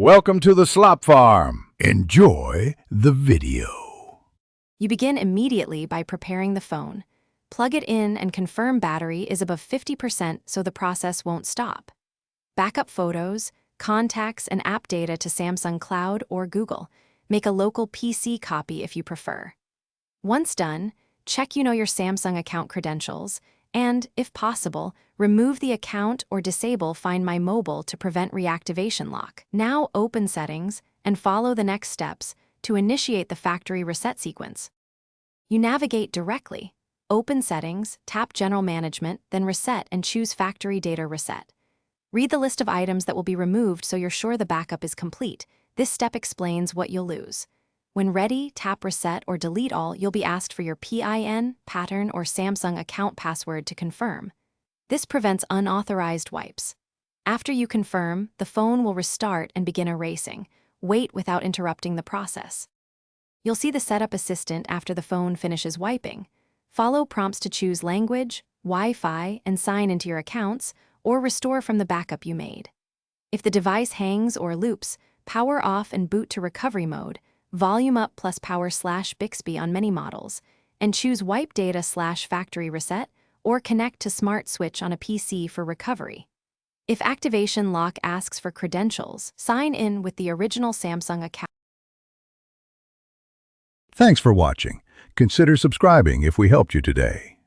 Welcome to the Slop Farm. Enjoy the video. You begin immediately by preparing the phone. Plug it in and confirm battery is above 50% so the process won't stop. Backup photos, contacts, and app data to Samsung Cloud or Google. Make a local PC copy if you prefer. Once done, check you know your Samsung account credentials, and, if possible, remove the account or disable Find My Mobile to prevent reactivation lock. Now open Settings and follow the next steps to initiate the factory reset sequence. You navigate directly. Open Settings, tap General Management, then Reset and choose Factory Data Reset. Read the list of items that will be removed so you're sure the backup is complete. This step explains what you'll lose. When ready, tap Reset or Delete All. You'll be asked for your PIN, pattern, or Samsung account password to confirm. This prevents unauthorized wipes. After you confirm, the phone will restart and begin erasing. Wait without interrupting the process. You'll see the Setup Assistant after the phone finishes wiping. Follow prompts to choose language, Wi-Fi, and sign into your accounts, or restore from the backup you made. If the device hangs or loops, power off and boot to recovery mode, volume up plus power/Bixby on many models, and choose wipe data/factory reset or connect to smart switch on a PC for recovery. If activation lock asks for credentials, sign in with the original Samsung account. Thanks for watching. Consider subscribing if we helped you today.